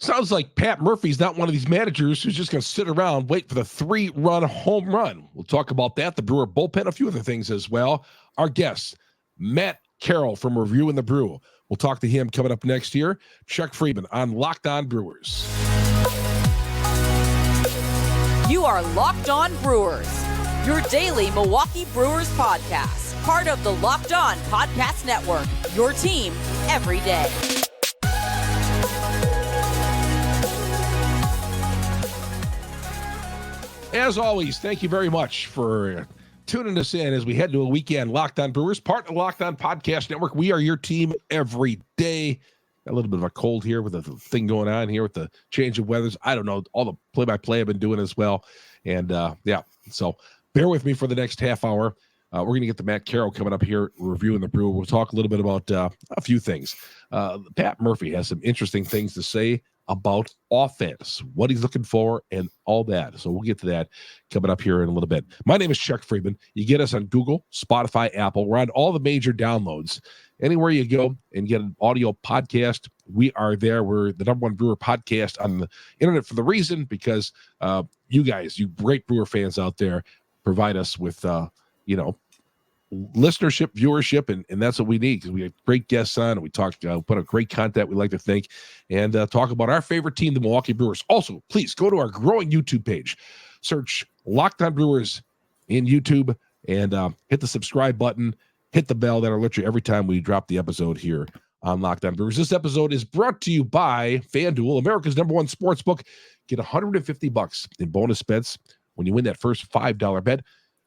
Sounds like Pat Murphy's not one of these managers who's just going to sit around, wait for the 3-run home run. We'll talk about that, the Brewer bullpen, a few other things as well. Our guest, Matt Carroll from Reviewing the Brew. We'll talk to him coming up next year. Chuck Friedman on Locked On Brewers. You are Locked On Brewers, your daily Milwaukee Brewers podcast. Part of the Locked On Podcast Network, your team every day. As always, thank you very much for tuning us in as we head to a weekend. Locked On Brewers, part of the Locked On Podcast Network. We are your team every day. Got a little bit of a cold here with the thing going on here with the change of weathers. I don't know. All the play-by-play I've been doing as well. And, so bear with me for the next half hour. We're going to get to Matt Carroll coming up here, Reviewing the Brew. We'll talk a little bit about a few things. Pat Murphy has some interesting things to say about offense, what he's looking for, and all that. So we'll get to that coming up here in a little bit. My name is Chuck Friedman. You get us on Google, Spotify, Apple. We're on all the major downloads. Anywhere you go and get an audio podcast, we are there. We're the #1 Brewer podcast on the internet for the reason because you guys, you great Brewer fans out there, provide us with, listenership, viewership, and that's what we need because we have great guests on and we talk, put out great content, we like to think, and talk about our favorite team, the Milwaukee Brewers. Also, please go to our growing YouTube page, search Locked On Brewers in YouTube, and hit the subscribe button, hit the bell. That'll alert you every time we drop the episode here on Locked On Brewers. This episode is brought to you by FanDuel, America's #1 sportsbook. Get $150 in bonus bets when you win that first $5 bet.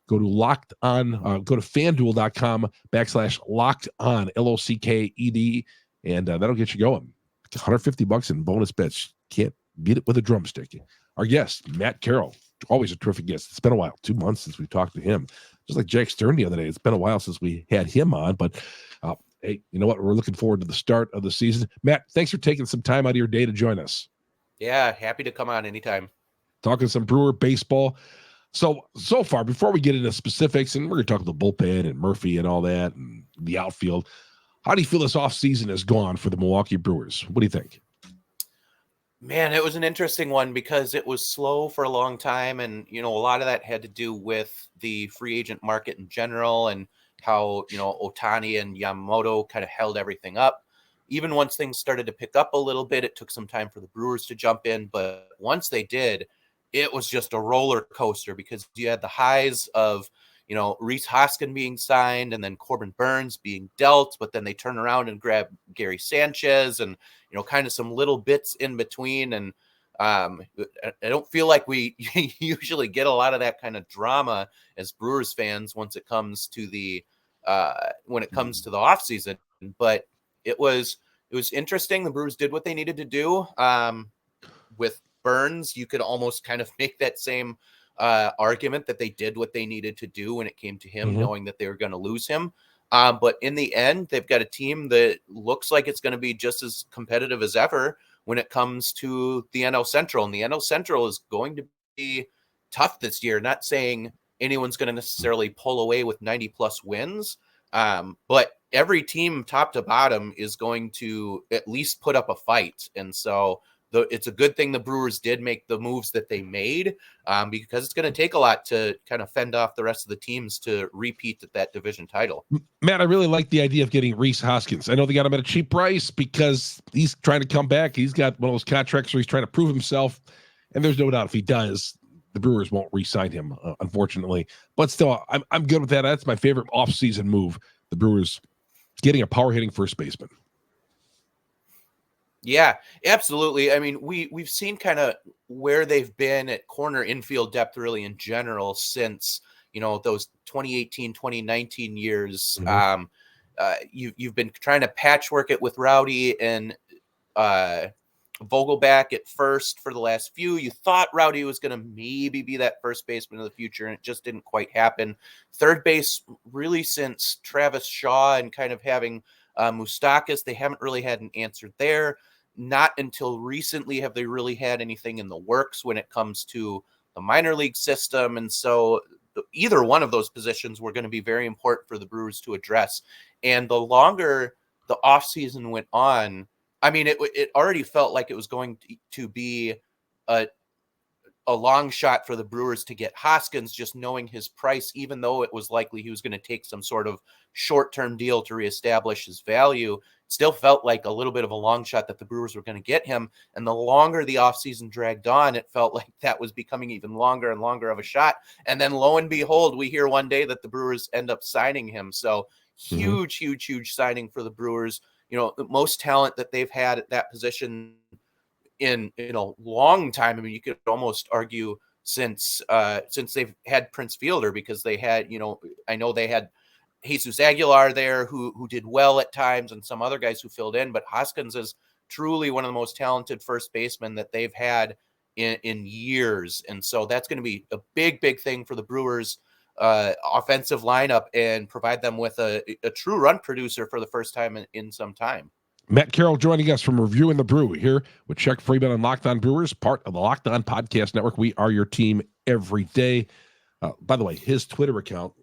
Go to FanDuel.com/locked on, LOCKED, and that'll get you going. $150 in bonus bets. Can't beat it with a drumstick. Our guest, Matt Carroll, always a terrific guest. It's been a while, 2 months since we talked to him. Just like Jack Stern the other day, it's been a while since we had him on, but hey, you know what? We're looking forward to the start of the season. Matt, thanks for taking some time out of your day to join us. Yeah, happy to come on anytime. Talking some Brewer baseball. So far, before we get into specifics, and we're going to talk about the bullpen and Murphy and all that and the outfield, how do you feel this offseason has gone for the Milwaukee Brewers? What do you think? Man, it was an interesting one because it was slow for a long time. And, a lot of that had to do with the free agent market in general and how, Ohtani and Yamamoto kind of held everything up. Even once things started to pick up a little bit, it took some time for the Brewers to jump in. But once they did, it was just a roller coaster because you had the highs of, Rhys Hoskins being signed and then Corbin Burns being dealt, but then they turn around and grab Gary Sanchez and, kind of some little bits in between. And I don't feel like we usually get a lot of that kind of drama as Brewers fans once it comes to the offseason. But it was interesting. The Brewers did what they needed to do with Burns. You could almost kind of make that same argument that they did what they needed to do when it came to him, knowing that they were going to lose him. But in the end, they've got a team that looks like it's going to be just as competitive as ever when it comes to the NL Central. And the NL Central is going to be tough this year. Not saying anyone's going to necessarily pull away with 90-plus wins, but every team top to bottom is going to at least put up a fight. And so it's a good thing the Brewers did make the moves that they made because it's going to take a lot to kind of fend off the rest of the teams to repeat that division title. Matt, I really like the idea of getting Rhys Hoskins. I know they got him at a cheap price because he's trying to come back. He's got one of those contracts where he's trying to prove himself, and there's no doubt if he does, the Brewers won't re-sign him, unfortunately. But still, I'm good with that. That's my favorite offseason move, the Brewers getting a power-hitting first baseman. Yeah, absolutely. I mean, we've seen kind of where they've been at corner infield depth really in general since, those 2018, 2019 years. You've been trying to patchwork it with Rowdy and Vogelback at first for the last few. You thought Rowdy was going to maybe be that first baseman of the future, and it just didn't quite happen. Third base, really since Travis Shaw and kind of having Moustakas, they haven't really had an answer there. Not until recently have they really had anything in the works when it comes to the minor league system. And so either one of those positions were going to be very important for the Brewers to address. And the longer the offseason went on, I mean, it already felt like it was going to be a long shot for the Brewers to get Hoskins, just knowing his price, even though it was likely he was going to take some sort of short-term deal to reestablish his value. It still felt like a little bit of a long shot that the Brewers were going to get him. And the longer the offseason dragged on, it felt like that was becoming even longer and longer of a shot. And then lo and behold, we hear one day that the Brewers end up signing him. So huge signing for the Brewers. The most talent that they've had at that position in a long time. I mean, you could almost argue since they've had Prince Fielder, because they had, I know they had Jesus Aguilar there who did well at times, and some other guys who filled in, but Hoskins is truly one of the most talented first basemen that they've had in years. And so that's going to be a big thing for the Brewers offensive lineup, and provide them with a true run producer for the first time in some time. Matt Carroll joining us from Reviewing the Brew here with Chuck Freeman on Locked On Brewers, part of the Locked On Podcast Network. We are your team every day. By the way, his Twitter account,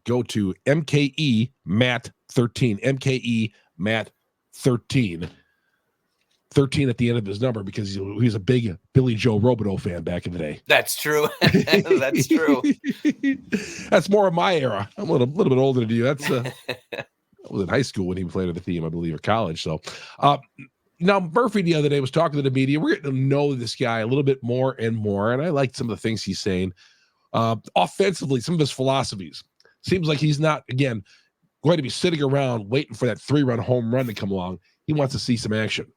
go to MKE Matt 13. MKE Matt 13. 13 at the end of his number, because he's a big Billy Joe Robideau fan back in the day. That's true. That's true. That's more of my era. I'm a little bit older than you. That's I was in high school when he played at the team, I believe, or college. So now Murphy the other day was talking to the media. We're getting to know this guy a little bit more and more, and I like some of the things he's saying. Offensively, some of his philosophies. Seems like he's not, again, going to be sitting around waiting for that 3-run home run to come along. He wants to see some action.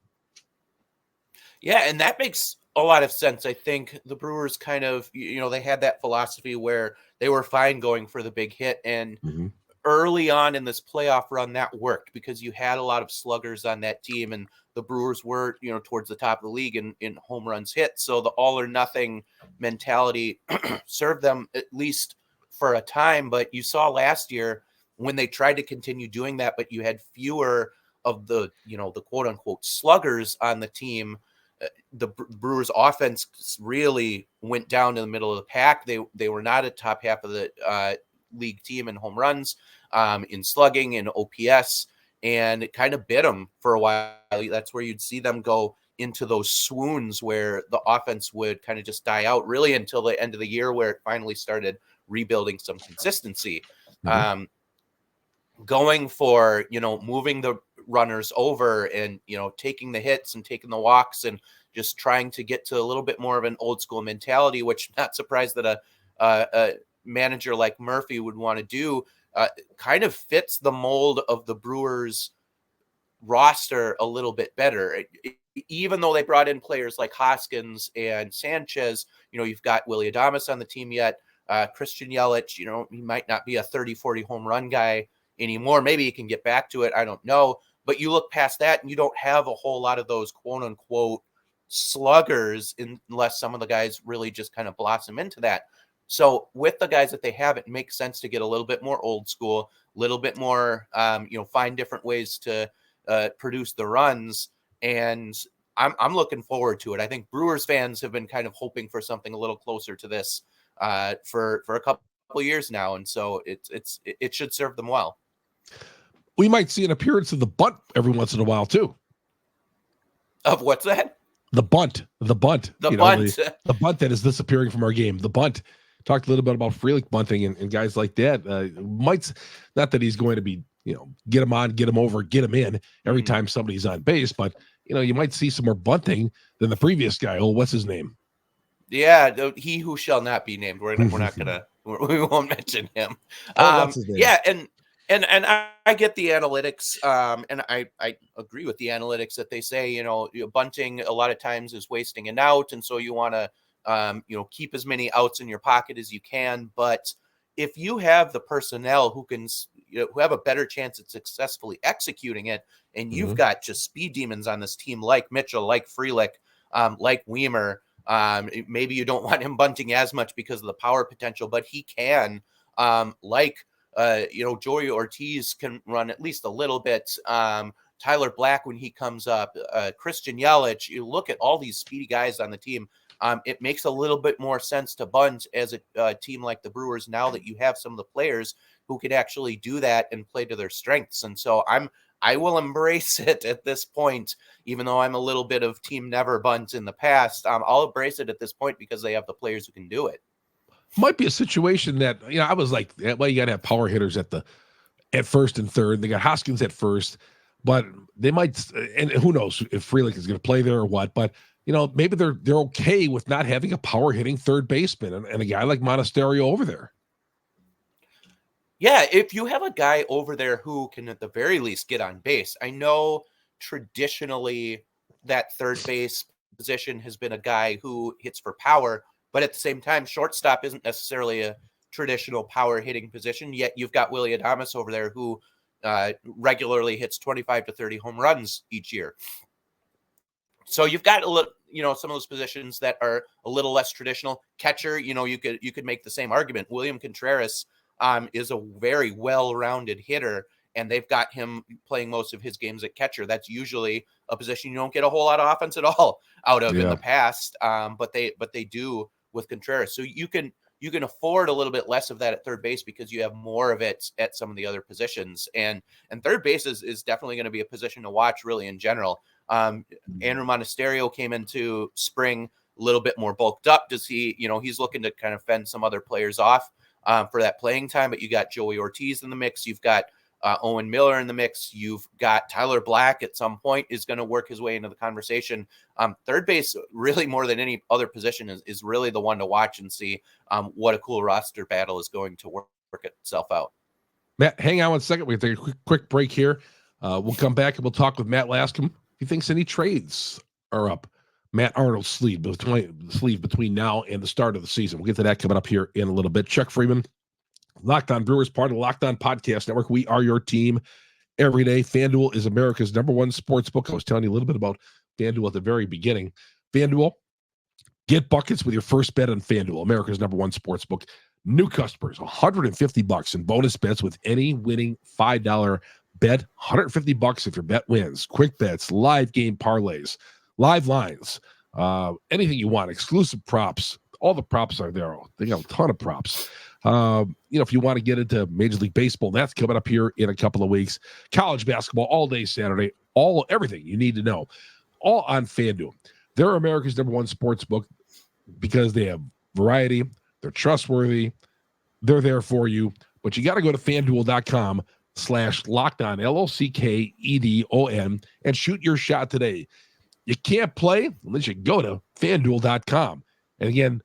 Yeah, and that makes a lot of sense. I think the Brewers kind of, they had that philosophy where they were fine going for the big hit, and early on in this playoff run, that worked because you had a lot of sluggers on that team, and the Brewers were, towards the top of the league in home runs hit. So the all or nothing mentality served them at least for a time. But you saw last year when they tried to continue doing that, but you had fewer of the, the quote unquote sluggers on the team. The Brewers offense really went down to the middle of the pack. They were not a top half of the league team in home runs, in slugging and OPS, and it kind of bit them for a while. That's where you'd see them go into those swoons where the offense would kind of just die out, really until the end of the year, where it finally started rebuilding some consistency. Going for, moving the runners over and, taking the hits and taking the walks and just trying to get to a little bit more of an old school mentality, which I'm not surprised that a manager like Murphy would want to do, kind of fits the mold of the Brewers roster a little bit better. Even though they brought in players like Hoskins and Sanchez, you've got Willy Adames on the team yet. Christian Yelich, he might not be a 30-40 home run guy anymore. Maybe he can get back to it. I don't know. But you look past that and you don't have a whole lot of those quote unquote sluggers, unless some of the guys really just kind of blossom into that. So with the guys that they have, it makes sense to get a little bit more old school, a little bit more, find different ways to produce the runs. And I'm looking forward to it. I think Brewers fans have been kind of hoping for something a little closer to this for a couple of years now. And so it should serve them well. We might see an appearance of the bunt every once in a while too. Of what's that? The bunt. The bunt that is disappearing from our game. The bunt. Talked a little bit about Frelick bunting and guys like that. Might, not that he's going to be, get him on, get him over, get him in every time somebody's on base, but you might see some more bunting than the previous guy. Oh, what's his name? Yeah, he who shall not be named. We're not gonna. We won't mention him. What's his name? Yeah, and I get the analytics, and I agree with the analytics that they say, bunting a lot of times is wasting an out, and so you want to, keep as many outs in your pocket as you can. But if you have the personnel who can, who have a better chance at successfully executing it, and you've got just speed demons on this team like Mitchell, like Frelick, like Weimer, maybe you don't want him bunting as much because of the power potential, but he can, Joey Ortiz can run at least a little bit. Tyler Black, when he comes up, Christian Yelich, you look at all these speedy guys on the team. It makes a little bit more sense to bunt as a team like the Brewers now that you have some of the players who could actually do that and play to their strengths. And so I'm I will embrace it at this point, even though I'm a little bit of team never bunt in the past. I'll embrace it at this point because they have the players who can do it. Might be a situation that, I was like, well, you got to have power hitters at first and third. They got Hoskins at first, but they might, and who knows if Frelick is going to play there or what, but maybe they're okay with not having a power hitting third baseman and a guy like Monasterio over there. Yeah, if you have a guy over there who can at the very least get on base. I know traditionally that third base position has been a guy who hits for power, but at the same time, shortstop isn't necessarily a traditional power hitting position, yet you've got Willy Adames over there who regularly hits 25 to 30 home runs each year. So you've got a little, some of those positions that are a little less traditional. Catcher, you could make the same argument. William Contreras is a very well-rounded hitter, and they've got him playing most of his games at catcher. That's usually a position you don't get a whole lot of offense at all out of in the past, but they do with Contreras. So you can afford a little bit less of that at third base because you have more of it at some of the other positions. And third base is definitely going to be a position to watch really in general. Andrew Monasterio came into spring a little bit more bulked up. He's looking to kind of fend some other players off for that playing time, but you got Joey Ortiz in the mix. You've got Owen Miller in the mix. You've got Tyler Black at some point is going to work his way into the conversation. Third base, really more than any other position, is really the one to watch and see what a cool roster battle is going to work itself out. Matt, hang on 1 second. We're going to take a quick break here. We'll come back and we'll talk with Matt Lascom. If he thinks any trades are up Matt Arnold's sleeve between now and the start of the season. We'll get to that coming up here in a little bit. Chuck Freeman, Locked On Brewers, part of the Locked On Podcast Network. We are your team every day. FanDuel is America's #1 sports book. I was telling you a little bit about FanDuel at the very beginning. FanDuel, get buckets with your first bet on FanDuel, America's #1 sports book. New customers, $150 in bonus bets with any winning $5 bet. $150 if your bet wins. Quick bets, live game parlays, live lines, anything you want, exclusive props. All the props are there. They got a ton of props. If you want to get into Major League Baseball, that's coming up here in a couple of weeks. College basketball all day Saturday. Everything you need to know, all on FanDuel. They're America's #1 sports book because they have variety. They're trustworthy. They're there for you. But you got to go to FanDuel.com/lockedon, LOCKEDON, and shoot your shot today. You can't play unless you go to FanDuel.com. And again,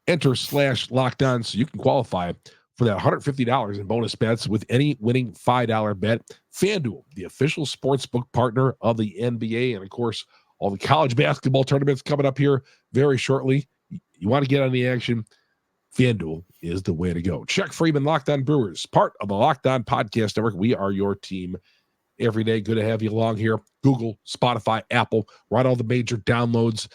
enter /lockedon so you can qualify for that $150 in bonus bets with any winning $5 bet. FanDuel, the official sportsbook partner of the NBA. And, of course, all the college basketball tournaments coming up here very shortly. You want to get on the action, FanDuel is the way to go. Chuck Freeman, Locked On Brewers, part of the Locked On Podcast Network. We are your team every day. Good to have you along here. Google, Spotify, Apple, right all the major downloads.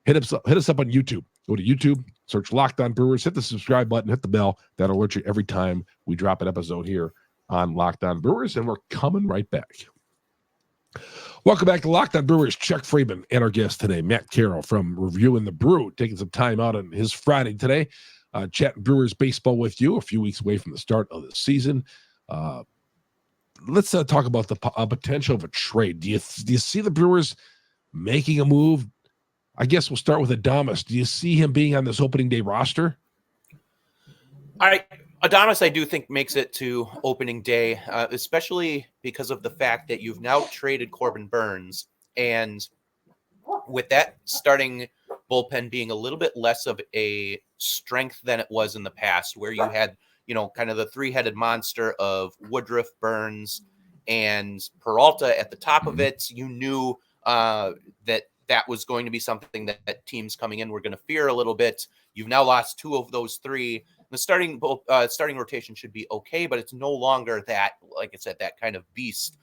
Hit us up on YouTube. Go to YouTube, search Locked On Brewers, hit the subscribe button, hit the bell. That'll alert you every time we drop an episode here on Locked On Brewers, and we're coming right back. Welcome back to Locked On Brewers. Chuck Freeman and our guest today, Matt Carroll from Reviewing the Brew, taking some time out on his Friday today, chatting Brewers baseball with you a few weeks away from the start of the season. Let's talk about the potential of a trade. Do you see the Brewers making a move? I guess we'll start with Adames. Do you see him being on this opening day roster? All right. Adames, I do think, makes it to opening day, especially because of the fact that you've now traded Corbin Burnes. And with that starting bullpen being a little bit less of a strength than it was in the past, where you had, kind of the three-headed monster of Woodruff, Burnes, and Peralta at the top of it, you knew that was going to be something that teams coming in were going to fear a little bit. You've now lost two of those three. The starting rotation should be okay, but it's no longer that, like I said, that kind of beast.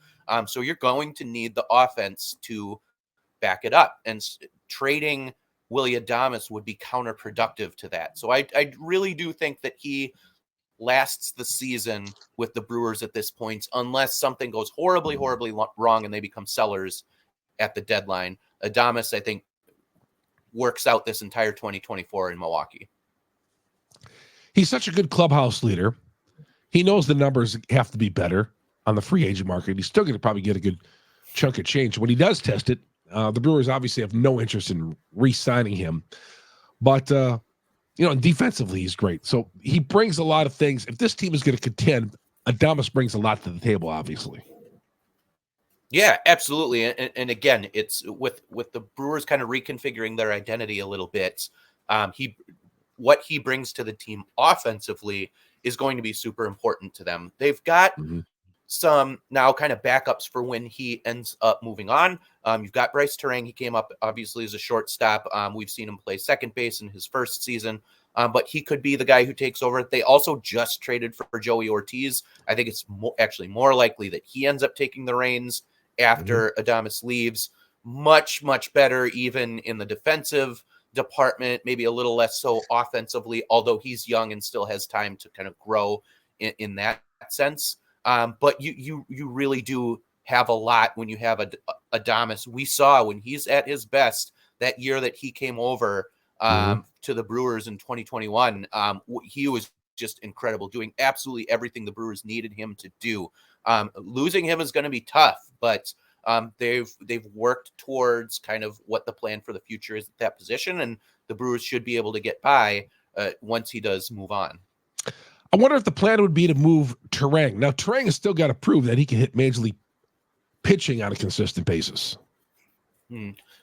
So you're going to need the offense to back it up. And trading Willy Adames would be counterproductive to that. So I really do think that he lasts the season with the Brewers at this point, unless something goes horribly, horribly wrong and they become sellers at the deadline. Adames, I think, works out this entire 2024 in Milwaukee. He's such a good clubhouse leader. He knows the numbers have to be better. on the free agent market. He's still going to probably get a good chunk of change. When he does test it, the Brewers obviously have no interest in re-signing him. But, and defensively, he's great. So he brings a lot of things. If this team is going to contend, Adames brings a lot to the table, obviously. Yeah, absolutely. And again, it's with the Brewers kind of reconfiguring their identity a little bit. What he brings to the team offensively is going to be super important to them. They've got some now kind of backups for when he ends up moving on. You've got Bryce Terrigan. He came up obviously as a shortstop. We've seen him play second base in his first season, but he could be the guy who takes over. They also just traded for Joey Ortiz. I think it's actually more likely that he ends up taking the reins after Adames leaves. Much, much better even in the defensive department, maybe a little less so offensively, although he's young and still has time to kind of grow in that sense. But you really do have a lot when you have Adames. We saw when he's at his best that year that he came over to the Brewers in 2021. He was just incredible, doing absolutely everything the Brewers needed him to do. Losing him is going to be tough, but they've worked towards kind of what the plan for the future is at that position, and the Brewers should be able to get by once he does move on. I wonder if the plan would be to move Terrigan. Now, Terrigan has still got to prove that he can hit major league pitching on a consistent basis.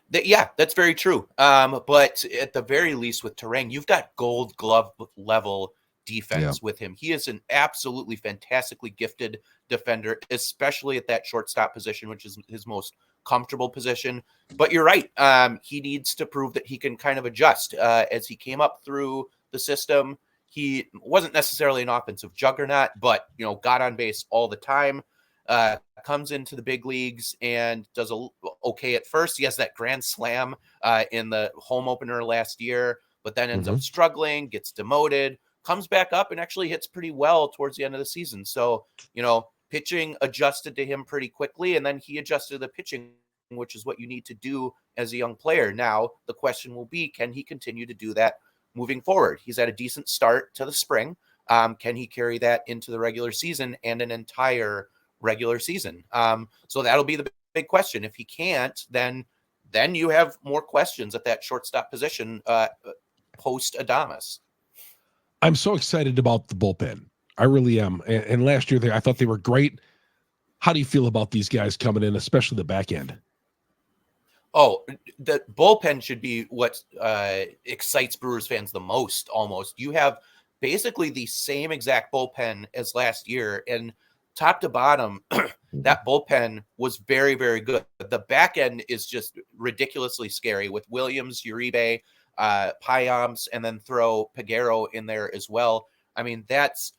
Yeah, that's very true. But at the very least with Terrigan, you've got Gold Glove level defense with him. He is an absolutely fantastically gifted defender, especially at that shortstop position, which is his most comfortable position. But you're right. He needs to prove that he can kind of adjust. As he came up through the system, he wasn't necessarily an offensive juggernaut, but, got on base all the time. Comes into the big leagues and does okay at first. He has that grand slam in the home opener last year, but then ends up struggling, gets demoted, comes back up and actually hits pretty well towards the end of the season. So, pitching adjusted to him pretty quickly, and then he adjusted to the pitching, which is what you need to do as a young player. Now, the question will be, can he continue to do that moving forward? He's had a decent start to the spring. Can he carry that into the regular season and an entire regular season? So that'll be the big question. If he can't, then you have more questions at that shortstop position post Adames. I'm so excited about the bullpen. I really am. And last year, I thought they were great. How do you feel about these guys coming in, especially the back end? Oh, the bullpen should be what excites Brewers fans the most, almost. You have basically the same exact bullpen as last year, and top to bottom, that bullpen was very, very good. The back end is just ridiculously scary with Williams, Uribe, Payams, and then throw Peguero in there as well. I mean, that's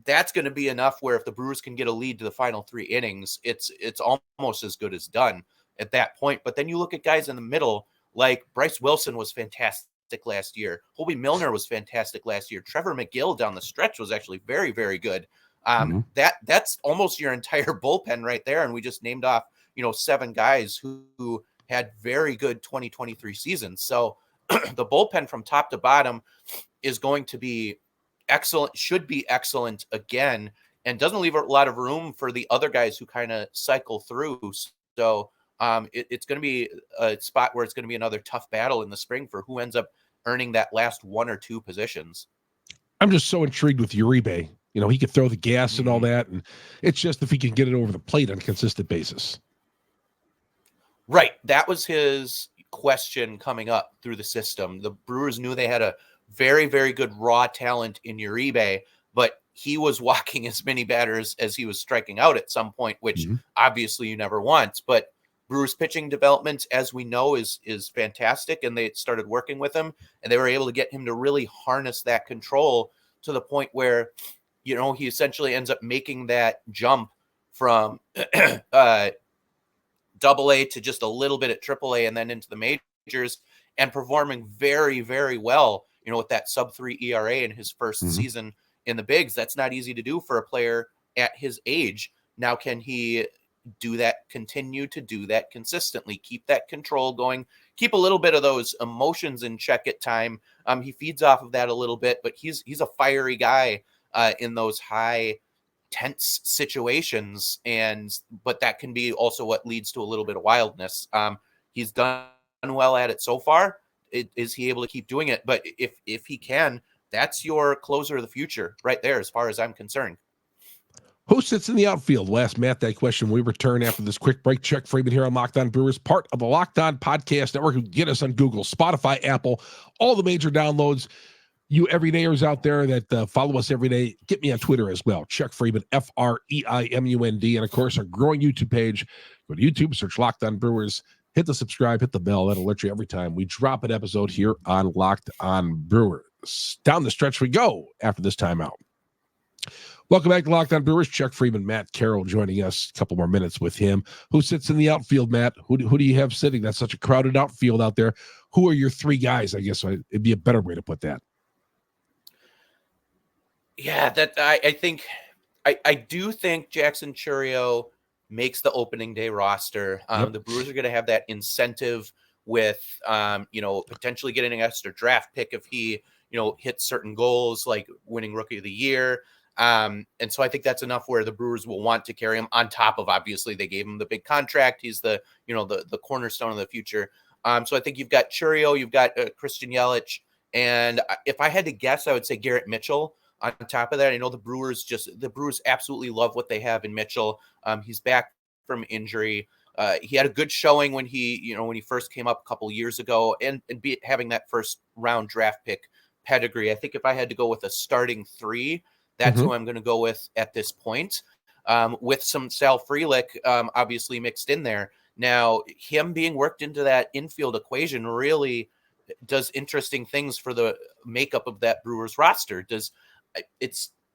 going to be enough where if the Brewers can get a lead to the final 3 innings, it's almost as good as done at that point. But then you look at guys in the middle, like Bryce Wilson was fantastic last year. Colby Milner was fantastic last year. Trevor McGill down the stretch was actually very, very good. That's almost your entire bullpen right there. And we just named off, 7 guys who had very good 2023 seasons. So the bullpen from top to bottom is going to be excellent, should be excellent again, and doesn't leave a lot of room for the other guys who kind of cycle through. So it's going to be a spot where it's going to be another tough battle in the spring for who ends up earning that last 1 or 2 positions. I'm just so intrigued with Uribe. He could throw the gas and all that, and it's just if he can get it over the plate on a consistent basis. Right. That was his question coming up through the system. The Brewers knew they had a very, very good raw talent in Uribe, but he was walking as many batters as he was striking out at some point, which obviously you never want. But Brewers pitching development, as we know, is fantastic, and they started working with him, and they were able to get him to really harness that control to the point where, he essentially ends up making that jump from Double-A to just a little bit at Triple-A and then into the majors, and performing very, very well, with that sub-3 ERA in his first season in the bigs. That's not easy to do for a player at his age. Now, can he do that, continue to do that consistently, keep that control going, keep a little bit of those emotions in check at time? He feeds off of that a little bit, but he's a fiery guy in those high tense situations, but that can be also what leads to a little bit of wildness. He's done well at it so far. Is he able to keep doing it? But if he can, that's your closer of the future right there, as far as I'm concerned. Who sits in the outfield? We'll ask Matt that question when we return after this quick break. Chuck Freeman here on Locked On Brewers, part of the Locked On Podcast Network. Get us on Google, Spotify, Apple, all the major downloads. You everydayers out there that follow us every day, get me on Twitter as well. Chuck Freeman, FREIMUND. And, of course, our growing YouTube page. Go to YouTube, search Locked On Brewers. Hit the subscribe, hit the bell. That'll let you every time we drop an episode here on Locked On Brewers. Down the stretch we go after this timeout. Welcome back to Locked On Brewers. Chuck Freeman, Matt Carroll joining us. A couple more minutes with him. Who sits in the outfield, Matt? Who do you have sitting? That's such a crowded outfield out there. Who are your three guys? I guess it'd be a better way to put that. Yeah, I do think Jackson Chourio makes the opening day roster. Yep. The Brewers are going to have that incentive with, potentially getting an extra draft pick if he, hits certain goals like winning Rookie of the Year. And so I think that's enough where the Brewers will want to carry him on top of, obviously, they gave him the big contract. He's the cornerstone of the future. So I think you've got Chourio, you've got Christian Yelich. And if I had to guess, I would say Garrett Mitchell. On top of that, I know the Brewers absolutely love what they have in Mitchell. He's back from injury. He had a good showing when he first came up a couple years ago, and having that first round draft pick pedigree. I think if I had to go with a starting three, that's who I'm going to go with at this point, with some Sal Frelick obviously mixed in there. Now, him being worked into that infield equation really does interesting things for the makeup of that Brewers roster.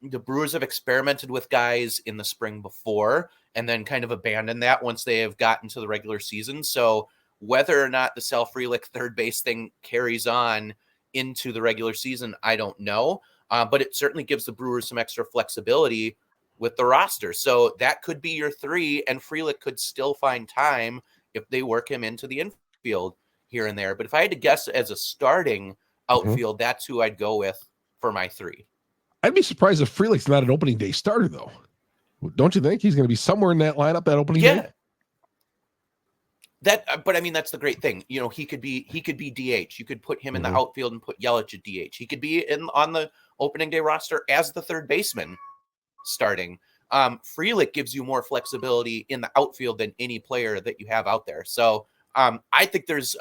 The Brewers have experimented with guys in the spring before and then kind of abandoned that once they have gotten to the regular season. So whether or not the Sal Frelick third base thing carries on into the regular season, I don't know. But it certainly gives the Brewers some extra flexibility with the roster. So that could be your three, and Frelick could still find time if they work him into the infield here and there. But if I had to guess as a starting outfield, that's who I'd go with for my three. I'd be surprised if Frelick's not an opening day starter, though. Don't you think he's going to be somewhere in that lineup, that opening day? But I mean, that's the great thing. He could be DH. You could put him in the outfield and put Yelich at DH. He could be on the opening day roster as the third baseman starting. Frelick gives you more flexibility in the outfield than any player that you have out there. So I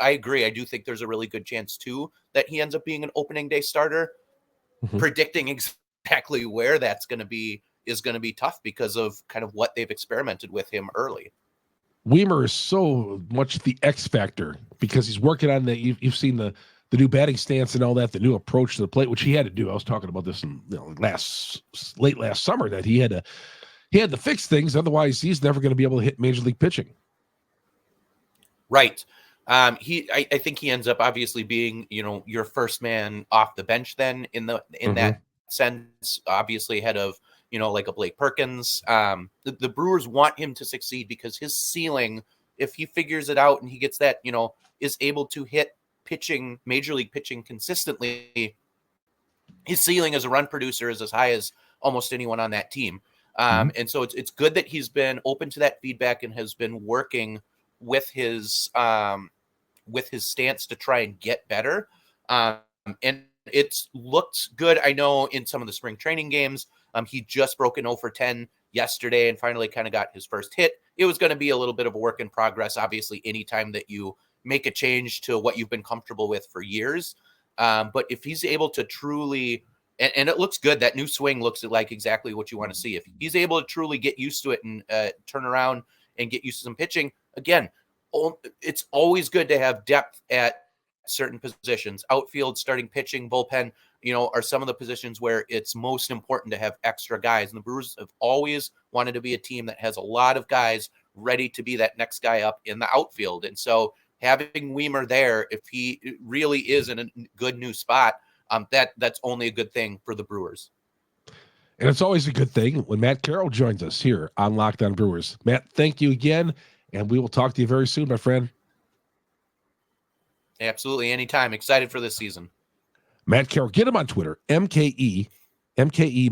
agree. I do think there's a really good chance too that he ends up being an opening day starter. Predicting exactly where that's going to be is going to be tough because of kind of what they've experimented with him early. Weimer is so much the X factor because he's working on you've seen the new batting stance and all that, the new approach to the plate, which he had to do. I was talking about this in late last summer that he had to fix things. Otherwise, he's never going to be able to hit major league pitching. Right. I think he ends up obviously being, your first man off the bench then in that sense, obviously ahead of, like a Blake Perkins. The Brewers want him to succeed because his ceiling, if he figures it out and he gets that, is able to hit pitching, major league pitching consistently, his ceiling as a run producer is as high as almost anyone on that team. And so it's good that he's been open to that feedback and has been working with his stance to try and get better. And it's looked good. I know in some of the spring training games, he just broke an 0 for 10 yesterday and finally kind of got his first hit. It was going to be a little bit of a work in progress. Obviously, anytime that you make a change to what you've been comfortable with for years. But if he's able to truly, and it looks good, that new swing looks like exactly what you want to see. If he's able to truly get used to it and turn around and get used to some pitching, again, it's always good to have depth at certain positions. Outfield, starting pitching, bullpen, are some of the positions where it's most important to have extra guys. And the Brewers have always wanted to be a team that has a lot of guys ready to be that next guy up in the outfield. And so having Weimer there, if he really is in a good new spot, that's only a good thing for the Brewers. And it's always a good thing when Matt Carroll joins us here on Locked On Brewers. Matt, thank you again, and we will talk to you very soon, my friend. Absolutely, anytime. Excited for this season. Matt Carroll, get him on Twitter, MKE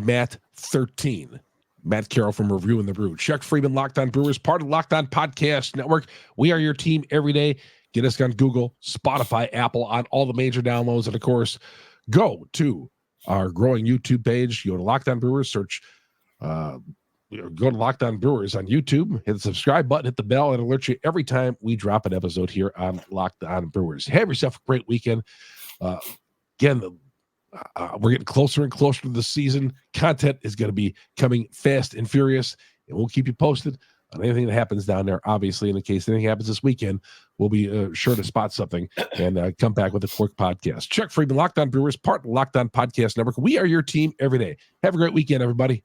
Matt 13. Matt Carroll from Reviewing the Brew. Chuck Freeman, Locked On Brewers, part of the Locked On Podcast Network. We are your team every day. Get us on Google, Spotify, Apple, on all the major downloads. And, of course, go to our growing YouTube page. You go to Locked On Brewers, search, go to Locked On Brewers on YouTube, hit the subscribe button, hit the bell, and alert you every time we drop an episode here on Locked On Brewers. Have yourself a great weekend. Again, we're getting closer and closer to the season. Content is going to be coming fast and furious, and we'll keep you posted on anything that happens down there. Obviously, in case anything happens this weekend, we'll be sure to spot something and come back with a quick podcast. Chuck Freeman, Locked On Brewers, part of the Locked On Podcast Network. We are your team every day. Have a great weekend, everybody.